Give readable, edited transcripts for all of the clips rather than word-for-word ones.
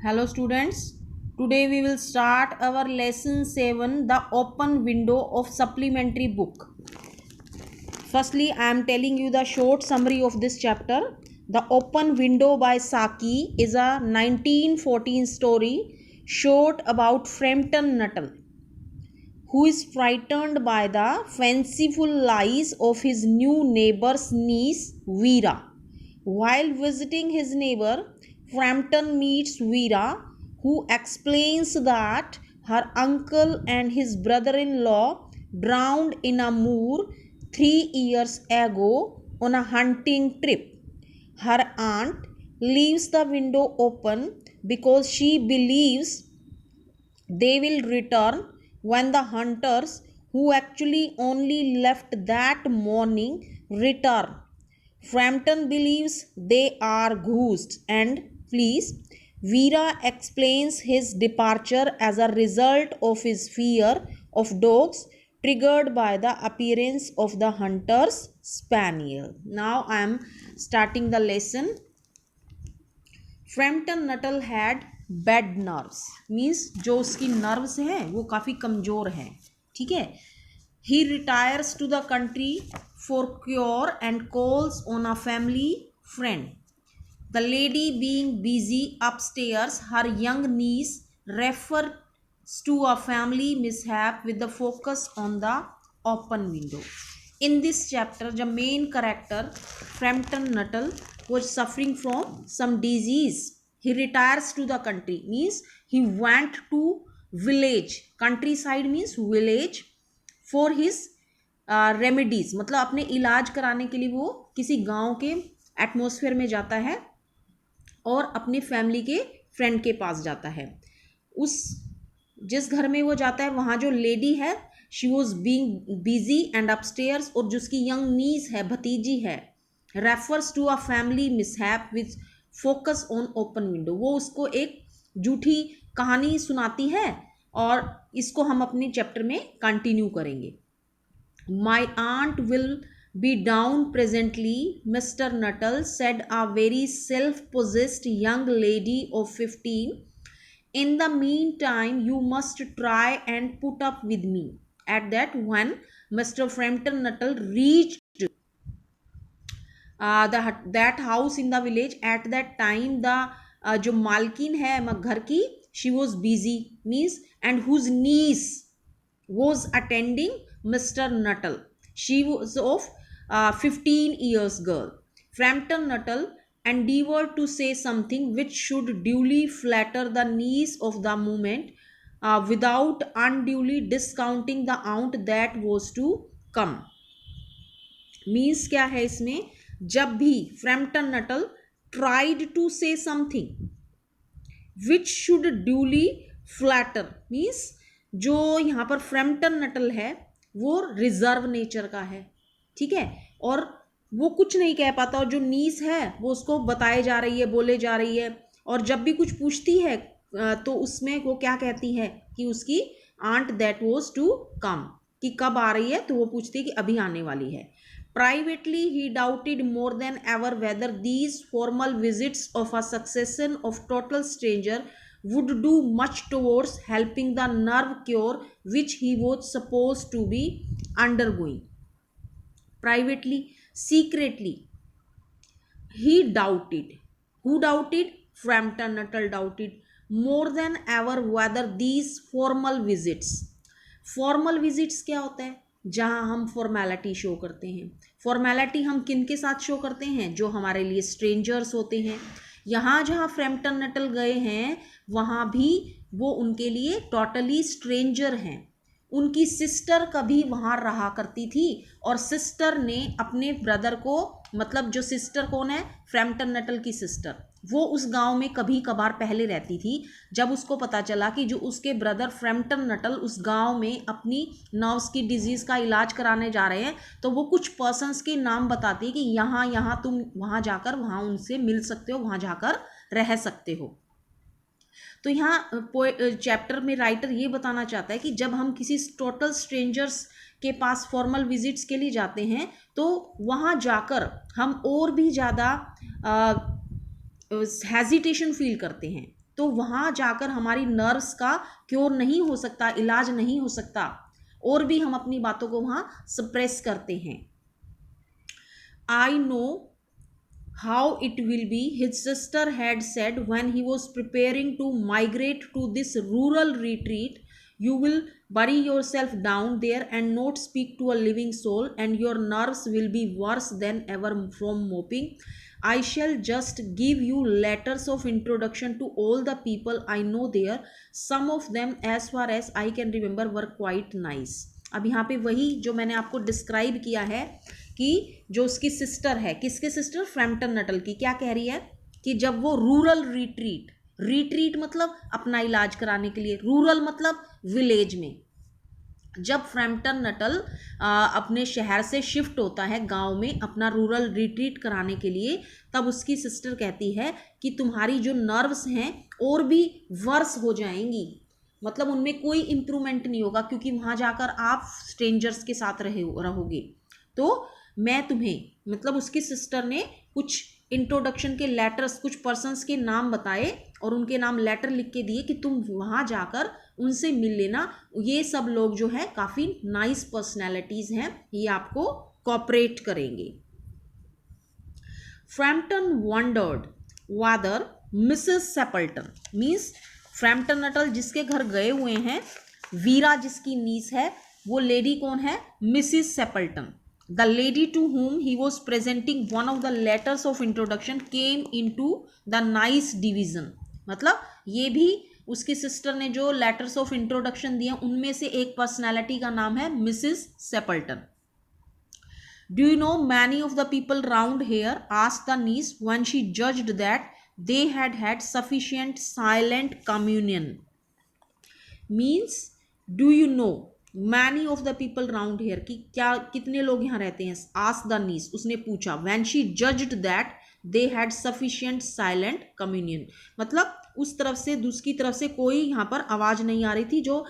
Hello students, today we will start our lesson 7, the open window of supplementary book. Firstly, I am telling you the short summary of this chapter. The Open Window by Saki is a 1914 story short about Frampton Nuttall, who is frightened by the fanciful lies of his new neighbor's niece Vera. While visiting his neighbor, Frampton meets Vera, who explains that her uncle and his brother-in-law drowned in a moor 3 years ago on a hunting trip. Her aunt leaves the window open because she believes they will return when the hunters, who actually only left that morning, return. Frampton believes they are ghosts and flees. Vera explains his departure as a result of his fear of dogs triggered by the appearance of the hunter's spaniel. Now I am starting the lesson. Frampton Nuttall had bad nerves, means जो उसकी nerves हैं वो काफ़ी कमज़ोर हैं. ठीक है. He retires to the country for cure and calls on a family friend. The lady being busy upstairs, her young niece refers to a family mishap with the focus on the open window. In this chapter, the main character, Frampton Nuttall, was suffering from some disease. He retires to the country, means he went to village. Countryside means village for his remedies, मतलब अपने इलाज कराने के लिए वो किसी गांव के एटमॉस्फेयर में जाता है और अपने फैमिली के फ्रेंड के पास जाता है. उस जिस घर में वो जाता है वहाँ जो लेडी है, she was being busy and upstairs, और जो उसकी यंग नीस है, भतीजी है, refers to a family mishap which focus on open window. वो उसको एक झूठी कहानी सुनाती है और इसको हम अपने चैप्टर में कंटिन्यू करेंगे. My aunt will be down presently, Mr. Nuttall said a very self-possessed young lady of 15. In the meantime, you must try and put up with me. At that, when Mr. Frampton Nuttall reached that house in the village, at that time the जो मालकिन है घर की, she was busy, means, and whose niece was attending Mr. Nuttall. She was of 15 years girl. Frampton Nuttall endeavored to say something which should duly flatter the niece of the moment without unduly discounting the aunt that was to come. Means क्या है इसमें, जब भी Frampton Nuttall tried to say something which should duly flatter, means जो यहाँ पर Frampton Nuttall है वो रिजर्व नेचर का है. ठीक है. और वो कुछ नहीं कह पाता, और जो नीस है वो उसको बताए जा रही है, बोले जा रही है, और जब भी कुछ पूछती है तो उसमें वो क्या कहती है कि उसकी aunt that was to come, कि कब आ रही है, तो वो पूछती है कि अभी आने वाली है. Privately, he doubted more than ever whether these formal visits of a succession of total stranger would do much towards helping the nerve cure which he was supposed to be undergoing. Privately, secretly, he doubted. Who doubted? Frampton Nuttall doubted more than ever whether these formal visits. Formal visits क्या होता है? जहाँ हम formality show करते हैं. Formality हम किन के साथ शो करते हैं? जो हमारे लिए स्ट्रेंजर्स होते हैं. यहाँ जहाँ फ्रैम्पटन नटल गए हैं वहाँ भी वो उनके लिए टोटली स्ट्रेंजर हैं. उनकी सिस्टर कभी वहाँ रहा करती थी, और सिस्टर ने अपने ब्रदर को, मतलब जो सिस्टर कौन है, फ्रैम्पटन नटल की सिस्टर, वो उस गांव में कभी कभार पहले रहती थी. जब उसको पता चला कि जो उसके ब्रदर फ्रैम्पटन नटल उस गांव में अपनी नर्व्स की डिजीज़ का इलाज कराने जा रहे हैं, तो वो कुछ पर्सन्स के नाम बताती है कि यहाँ तुम वहाँ जाकर वहाँ उनसे मिल सकते हो, वहाँ जाकर रह सकते हो. तो यहाँ चैप्टर में राइटर ये बताना चाहता है कि जब हम किसी टोटल स्ट्रेंजर्स के पास फॉर्मल विजिट्स के लिए जाते हैं तो वहाँ जाकर हम और भी ज़्यादा हेजिटेशन फील करते हैं. तो वहां जाकर हमारी नर्व्स का क्योर नहीं हो सकता, इलाज नहीं हो सकता, और भी हम अपनी बातों को वहां सप्रेस करते हैं. I know how it will be, his sister had said when he was preparing to migrate to this rural retreat. You will bury yourself down there and not speak to a living soul, and your nerves will be worse than ever from moping. I shall just give you letters of introduction to all the people I know there. Some of them, as far as I can remember, were quite nice. अब यहाँ पे वही जो मैंने आपको describe किया है कि जो उसकी सिस्टर है, किसके सिस्टर, फ्रैम्पटन नटल की, क्या कह रही है कि जब वो रूरल रिट्रीट, रिट्रीट मतलब अपना इलाज कराने के लिए, रूरल मतलब विलेज में, जब फ्रैम्पटन नटल अपने शहर से शिफ्ट होता है गांव में अपना रूरल रिट्रीट कराने के लिए, तब उसकी सिस्टर कहती है कि तुम्हारी जो नर्व्स हैं और भी वर्स हो जाएंगी, मतलब उनमें कोई इंप्रूवमेंट नहीं होगा, क्योंकि वहां जाकर आप स्ट्रेंजर्स के साथ रहोगे. तो मैं तुम्हें, मतलब उसकी सिस्टर ने कुछ इंट्रोडक्शन के लेटर्स, कुछ पर्सन्स के नाम बताए और उनके नाम लेटर लिख के दिए कि तुम वहां जाकर उनसे मिल लेना. ये सब लोग जो है काफी नाइस पर्सनैलिटीज हैं, ये आपको कोऑपरेट करेंगे. Frampton wondered whether Mrs Stapleton, means Frampton नटल जिसके घर गए हुए हैं, वीरा जिसकी नीस है, वो लेडी कौन है, Mrs सेपल्टन. The lady to whom he was presenting one of the letters of introduction came into the nice division. मतलब ये भी उसकी सिस्टर ने जो लेटर्स ऑफ इंट्रोडक्शन दिए उनमें से एक पर्सनालिटी का नाम है Mrs सेपल्टन. Do you know many of the people round here? Asked the niece when she judged that they had had sufficient silent communion. Means, do you know many of the people round here, कि क्या कितने लोग यहाँ रहते हैं. Ask the नीस, उसने पूछा. When she judged that they had sufficient silent communion, मतलब उस तरफ से, दूसरी तरफ से कोई यहाँ पर आवाज नहीं आ रही थी. जो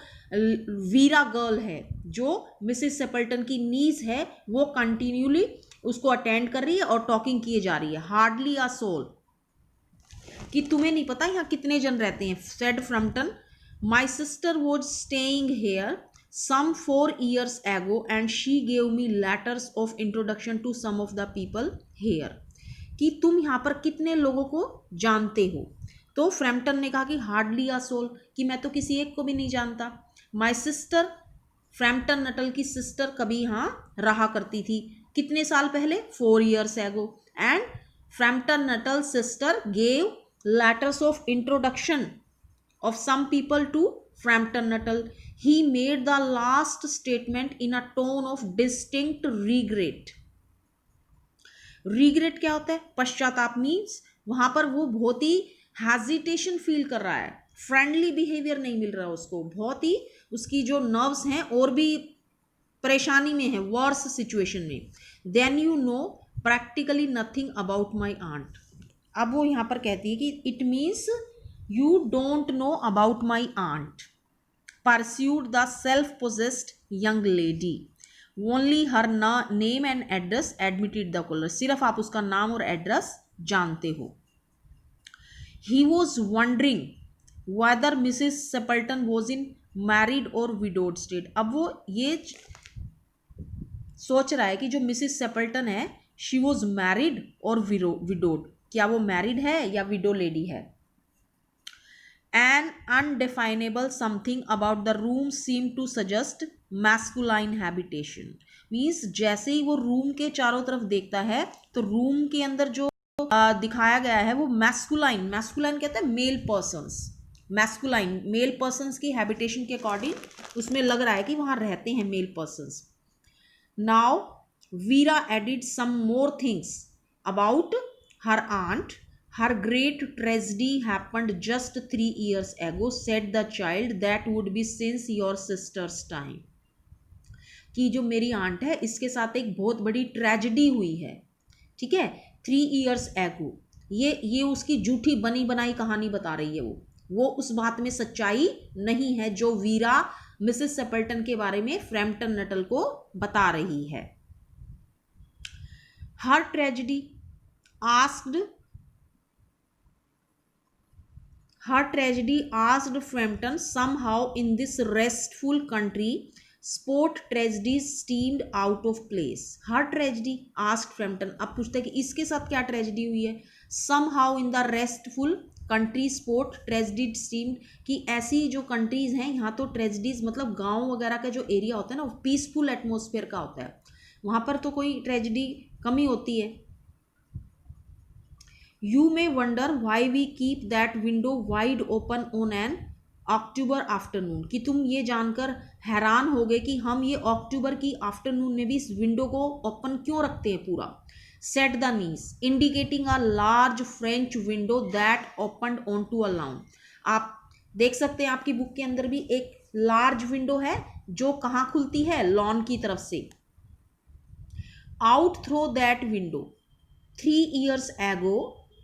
वीरा गर्ल है, जो मिसेस सेपल्टन की नीस है, वो कंटिन्यूली उसको अटेंड कर रही है और टॉकिंग किए जा रही है. हार्डली अ सोल, कि तुम्हें नहीं पता यहाँ कितने जन रहते हैं. Said Frampton, my sister was staying hair some 4 years ago and she gave me letters of introduction to some of the people here. कि तुम यहाँ पर कितने लोगों को जानते हो. तो फ्रैम्पटन ने कहा कि हार्डली अ सोल, कि मैं तो किसी एक को भी नहीं जानता. माई सिस्टर, फ्रैम्पटन नटल की सिस्टर कभी यहाँ रहा करती थी, कितने साल पहले, 4 years ago. And Frampton Nuttall sister gave letters of introduction of some people to Frampton Nuttall. He made the last statement in a tone of distinct regret. Regret क्या होता है, पश्चाताप. मीन्स वहां पर वो बहुत ही हेजिटेशन फील कर रहा है, फ्रेंडली बिहेवियर नहीं मिल रहा उसको, बहुत ही उसकी जो नर्व्स हैं और भी परेशानी में है, वर्स सिचुएशन में. Then you know practically nothing about my aunt. अब वो यहां पर कहती है कि it means you don't know about my aunt, pursued the self-possessed young lady. Only her name and address, admitted the caller. सिर्फ आप उसका नाम और एड्रेस जानते हो. He was wondering whether Mrs. Sepulton was in married or widowed state. अब वो ये सोच रहा है कि जो मिसिस सेपल्टन है, she was married or widowed, क्या वो मैरिड है या विडो लेडी है. An undefinable something about the room seemed to suggest masculine habitation. Means जैसे ही वो रूम के चारों तरफ देखता है तो रूम के अंदर जो दिखाया गया है वो मैस्कुलाइन, मैस्कुलाइन कहते हैं male persons, masculine male persons की हैबिटेशन के अकॉर्डिंग उसमें लग रहा है कि वहां रहते हैं male persons. Now Vera added some more things about her aunt. Her great tragedy happened just 3 years ago, said the child. That would be since your sister's time. कि जो मेरी आंट है इसके साथ एक बहुत बड़ी ट्रेजेडी हुई है, ठीक है, 3 years ago. ये उसकी झूठी बनी बनाई कहानी बता रही है. वो उस बात में सच्चाई नहीं है जो वीरा मिसेस सेपल्टन के बारे में फ्रैम्पटन नटल को बता रही है. Her tragedy asked Her tragedy asked Frampton somehow in this restful country sport tragedies seemed out of place. Her tragedy asked Frampton, अब पूछता है कि इसके साथ क्या ट्रेजिडी हुई है. somehow in the restful country sport tragedy seemed, कि ऐसी जो कंट्रीज हैं यहाँ तो ट्रेजिडीज मतलब गांव वगैरह का जो एरिया होता है ना वो पीसफुल एटमोसफेयर का होता है, वहां पर तो कोई ट्रेजिडी कमी होती है. You may wonder why we keep that window wide open on an October afternoon, कि तुम ये जानकर हैरान हो गए कि हम ये अक्टूबर की आफ्टरनून में भी इस विंडो को ओपन क्यों रखते हैं पूरा. Set the niece indicating a large French window that opened on to a lawn. आप देख सकते हैं आपकी बुक के अंदर भी एक लार्ज विंडो है जो कहाँ खुलती है, लॉन की तरफ से. Out through that window 3 years ago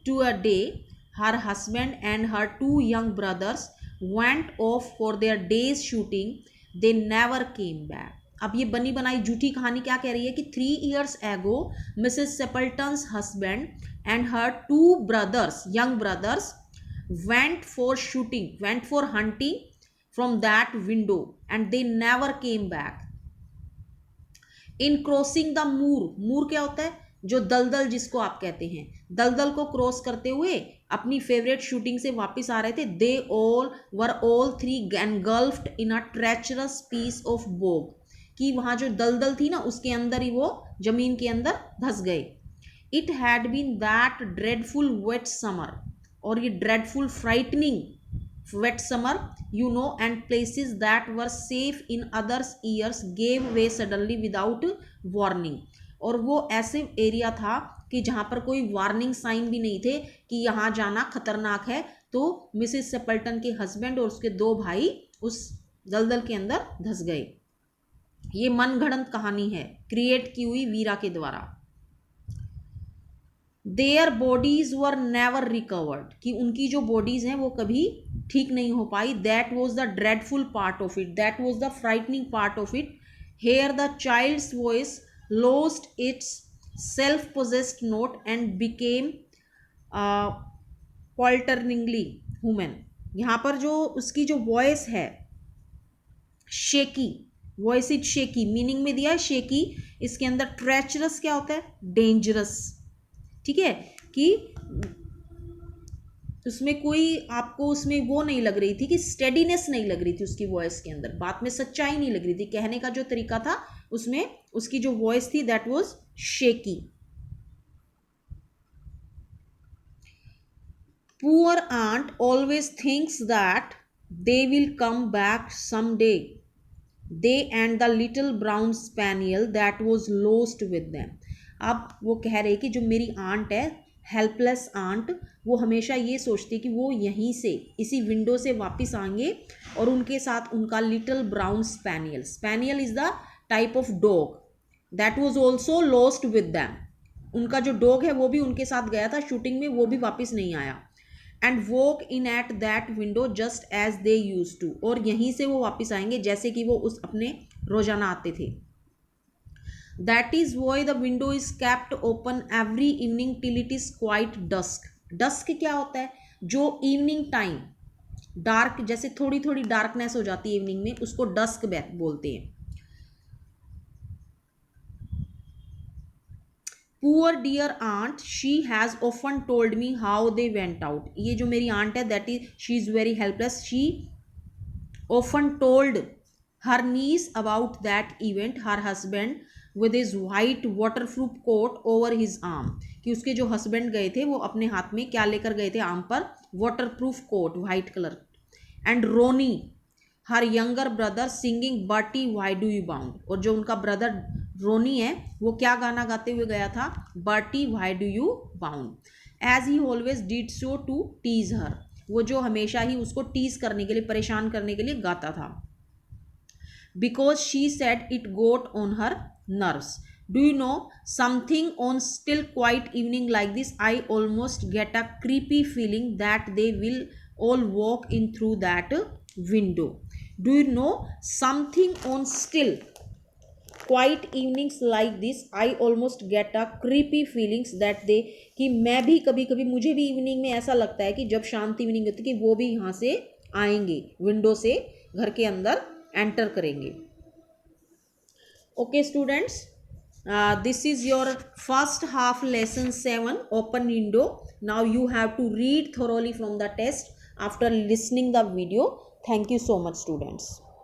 to a day, her husband and her 2 young brothers went off for their day's shooting. They never came back. अब ये बनी बनाई झूठी कहानी क्या कह रही है कि 3 years ago Mrs Stapleton's husband and her 2 brothers, young brothers, went for shooting, went for hunting from that window and they never came back. In crossing the moor, moor क्या होता है, जो दलदल जिसको आप कहते हैं, दलदल को क्रॉस करते हुए अपनी फेवरेट शूटिंग से वापस आ रहे थे. They all were all 3 engulfed in a treacherous piece of bog, कि वहां जो दलदल थी ना उसके अंदर ही वो जमीन के अंदर धस गए. It had been that dreadful wet summer, और ये dreadful frightening wet summer, you know, and places that were safe in others years gave way suddenly without warning. और वो ऐसे एरिया था कि जहाँ पर कोई वार्निंग साइन भी नहीं थे कि यहाँ जाना खतरनाक है, तो मिसेस सेपल्टन के हस्बैंड और उसके 2 भाई उस दलदल के अंदर धस गए. ये मनगढ़ंत कहानी है, क्रिएट की हुई वीरा के द्वारा. Their bodies were never recovered, कि उनकी जो बॉडीज हैं वो कभी ठीक नहीं हो पाई. That was the dreadful part of it, that was the frightening part of it. Here the child's voice lost its self-possessed note and became falteringly human. यहाँ पर जो उसकी जो वॉइस है shaky, voice is shaky, meaning में दिया है shaky. इसके अंदर ट्रेचरस क्या होता है, डेंजरस. ठीक है, कि उसमें कोई आपको उसमें वो नहीं लग रही थी कि स्टेडीनेस नहीं लग रही थी उसकी वॉइस के अंदर, बात में सच्चाई नहीं लग रही थी, कहने का जो तरीका था उसमें उसकी जो वॉइस थी that was shaky. Poor aunt always thinks that they will come back some day, they and the little brown spaniel that was lost with them. अब वो कह रहे कि जो मेरी आंट है, हेल्पलेस आंट, वो हमेशा ये सोचती कि वो यहीं से इसी विंडो से वापस आएंगे और उनके साथ उनका little brown spaniel, spaniel is the type of dog that was also lost with them. उनका जो डॉग है वो भी उनके साथ गया था शूटिंग में, वो भी वापस नहीं आया. And walk in at that window just as they used to, और यहीं से वो वापस आएंगे जैसे कि वो उस अपने रोजाना आते थे. That is why the window is kept open every evening till it is quite dusk. Dusk क्या होता है, जो इवनिंग टाइम डार्क, जैसे थोड़ी थोड़ी डार्कनेस हो जाती है इवनिंग में, उसको डस्क बोलते हैं. Poor dear aunt, she has often told me how they went out. ये जो मेरी आंट है that is she is very helpless. She often told her niece about that event, her husband with his white waterproof coat over his arm, कि उसके जो husband गए थे वो अपने हाथ में क्या लेकर गए थे आर्म पर, waterproof coat white colour. And Ronnie her younger brother singing Bertie why do you bound, और जो उनका ब्रदर रोनी है वो क्या गाना गाते हुए गया था, Bertie why do you bound. As he always did so to tease her, वो जो हमेशा ही उसको टीज करने के लिए, परेशान करने के लिए गाता था. Because she said it got on her nerves. Do you know something, on still quiet evening like this I almost get a creepy feeling that they will all walk in through that window. Do you know something, on still quite evenings like this I almost get a creepy feelings that they, कि मैं भी कभी कभी, मुझे भी evening में ऐसा लगता है कि जब शांत इवनिंग होती है कि वो भी यहाँ से आएंगे, विंडो से घर के अंदर एंटर करेंगे. Okay students, this is your first half lesson 7 open window. Now you have to read thoroughly from the test after listening the video. Thank you so much students.